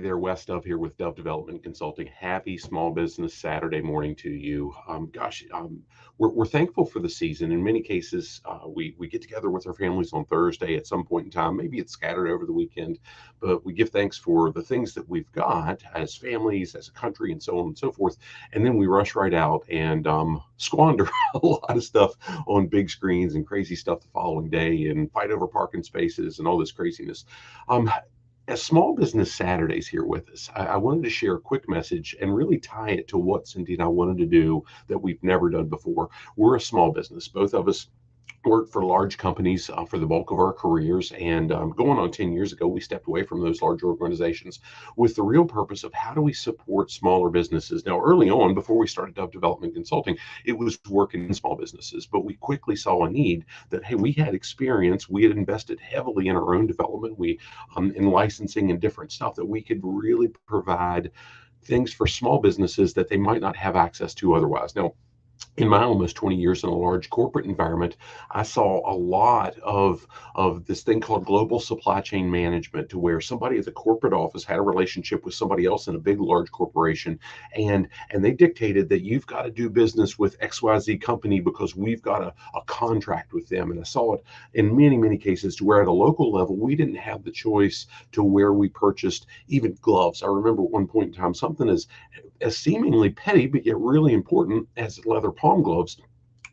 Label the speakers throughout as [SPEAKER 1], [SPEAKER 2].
[SPEAKER 1] there, West Dove here with Dove Development Consulting. Happy Small Business Saturday morning to you. We're thankful for the season. In many cases, we get together with our families on Thursday at some point in time. Maybe it's scattered over the weekend, but we give thanks for the things that we've got as families, as a country, and so on and so forth. And then we rush right out and squander a lot of stuff on big screens and crazy stuff the following day and fight over parking spaces and all this craziness. As Small Business Saturdays here with us, I wanted to share a quick message and really tie it to what Cindy and I wanted to do that we've never done before. We're a small business. Both of us worked for large companies for the bulk of our careers, and going on 10 years ago, we stepped away from those large organizations with the real purpose of how do we support smaller businesses. Now, early on, before we started Dove Development Consulting, it was working in small businesses, but we quickly saw a need that, hey, we had experience, we had invested heavily in our own development, we in licensing and different stuff that we could really provide things for small businesses that they might not have access to otherwise. Now, in my almost 20 years in a large corporate environment, I saw a lot of this thing called global supply chain management, to where somebody at the corporate office had a relationship with somebody else in a big, large corporation, and they dictated that you've got to do business with XYZ company because we've got a contract with them. And I saw it in many, many cases to where at a local level, we didn't have the choice to where we purchased even gloves. I remember at one point in time, something as seemingly petty, but yet really important as leather palm gloves.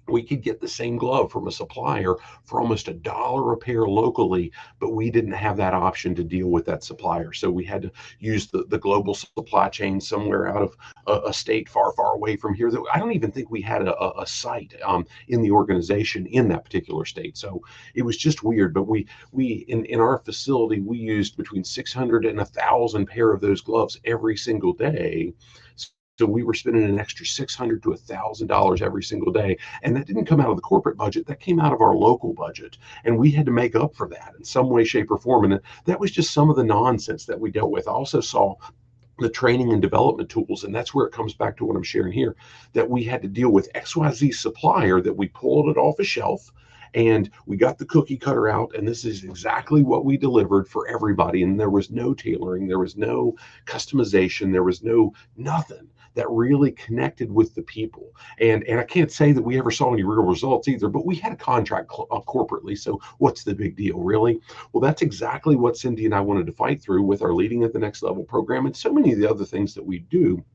[SPEAKER 1] We could get the same glove from a supplier for almost $1 a pair locally, but we didn't have that option to deal with that supplier. So we had to use the global supply chain somewhere out of a state far, far away from here. That I don't even think we had a site in the organization in that particular state. So it was just weird. But we in our facility, we used between 600 and 1,000 pair of those gloves every single day. So we were spending an extra $600 to $1,000 every single day. And that didn't come out of the corporate budget. That came out of our local budget. And we had to make up for that in some way, shape, or form. And that was just some of the nonsense that we dealt with. I also saw the training and development tools. And that's where it comes back to what I'm sharing here, that we had to deal with XYZ supplier, that we pulled it off a shelf and we got the cookie cutter out, and this is exactly what we delivered for everybody. And there was no tailoring, there was no customization, there was nothing that really connected with the people. And I can't say that we ever saw any real results either, but we had a contract corporately. So what's the big deal, really? Well, that's exactly what Cindy and I wanted to fight through with our Leading at the Next Level program and so many of the other things that we do.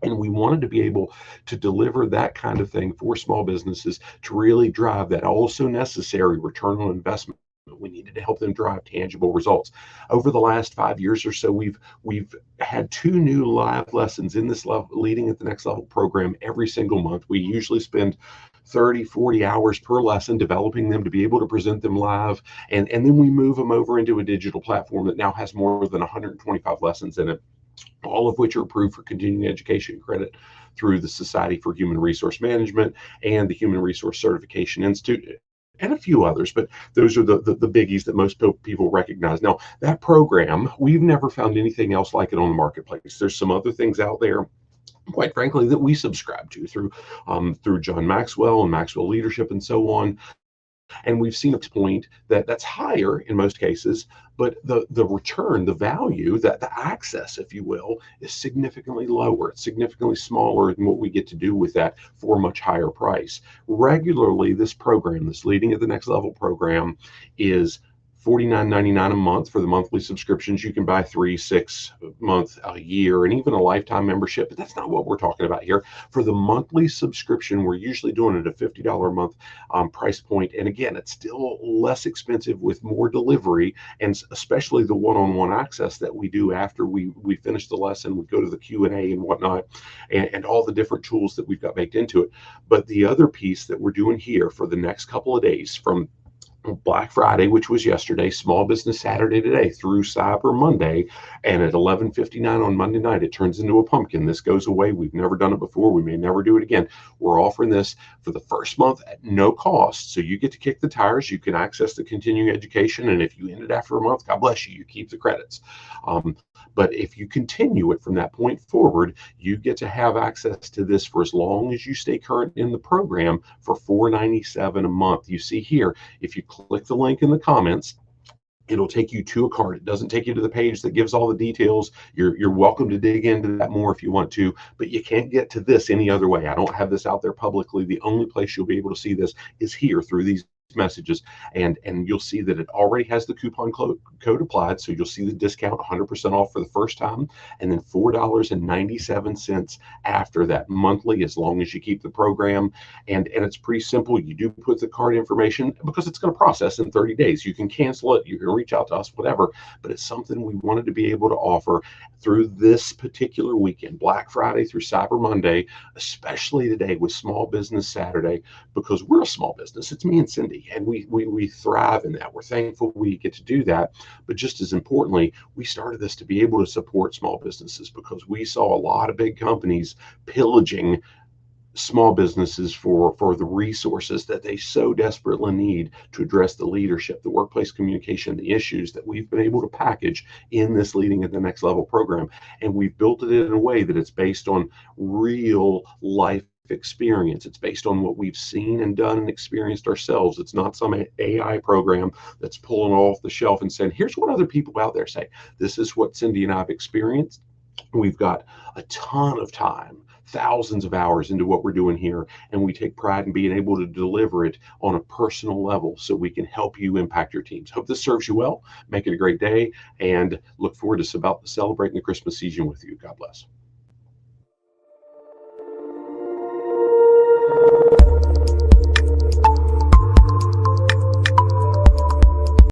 [SPEAKER 1] And we wanted to be able to deliver that kind of thing for small businesses to really drive that also necessary return on investment. We needed to help them drive tangible results. Over the last 5 years or so, we've had 2 new live lessons in this Leading at the Next Level program every single month. We usually spend 30, 40 hours per lesson developing them to be able to present them live. And then we move them over into a digital platform that now has more than 125 lessons in it, all of which are approved for continuing education credit through the Society for Human Resource Management and the Human Resource Certification Institute, and a few others, but those are the biggies that most people recognize. Now, that program, we've never found anything else like it on the marketplace. There's some other things out there, quite frankly, that we subscribe to through John Maxwell and Maxwell Leadership and so on. And we've seen a point that's higher in most cases, but the return, the value, that the access, if you will, is significantly lower. It's significantly smaller than what we get to do with that for a much higher price. Regularly, this program, this Leading at the Next Level program, is $49.99 a month for the monthly subscriptions. You can buy 3, 6 month, a year, and even a lifetime membership. But that's not what we're talking about here. For the monthly subscription, we're usually doing it at a $50 a month price point. And again, it's still less expensive with more delivery, and especially the one-on-one access that we do after we finish the lesson. We go to the Q&A and whatnot, and all the different tools that we've got baked into it. But the other piece that we're doing here for the next couple of days, from Black Friday, which was yesterday, Small Business Saturday today, through Cyber Monday, and at 11:59 on Monday night, it turns into a pumpkin. This goes away. We've never done it before. We may never do it again. We're offering this for the first month at no cost. So you get to kick the tires. You can access the continuing education. And if you end it after a month, God bless you, you keep the credits. But if you continue it from that point forward, you get to have access to this for as long as you stay current in the program for $4.97 a month. You see here, if you click the link in the comments, It'll take you to a card. It doesn't take you to the page that gives all the details. You're welcome to dig into that more if you want to, but you can't get to this any other way. I don't have this out there publicly. The only place you'll be able to see this is here through these messages, and you'll see that it already has the coupon code applied, so you'll see the discount 100% off for the first time, and then $4.97 after that monthly, as long as you keep the program. And it's pretty simple. You do put the card information because it's going to process in 30 days. You can cancel it, you can reach out to us, whatever, but it's something we wanted to be able to offer through this particular weekend, Black Friday through Cyber Monday, especially today with Small Business Saturday, because we're a small business. It's me and Cindy, and we thrive in that. We're thankful we get to do that. But just as importantly, we started this to be able to support small businesses because we saw a lot of big companies pillaging small businesses for the resources that they so desperately need to address the leadership, the workplace communication, the issues that we've been able to package in this Leading at the Next Level program. And we've built it in a way that it's based on real life experience. It's based on what we've seen and done and experienced ourselves. It's not some AI program that's pulling off the shelf and saying, here's what other people out there say. This is what Cindy and I have experienced. We've got a ton of time, thousands of hours into what we're doing here, and we take pride in being able to deliver it on a personal level so we can help you impact your teams. Hope this serves you well. Make it a great day, and look forward to celebrating the Christmas season with you. God bless.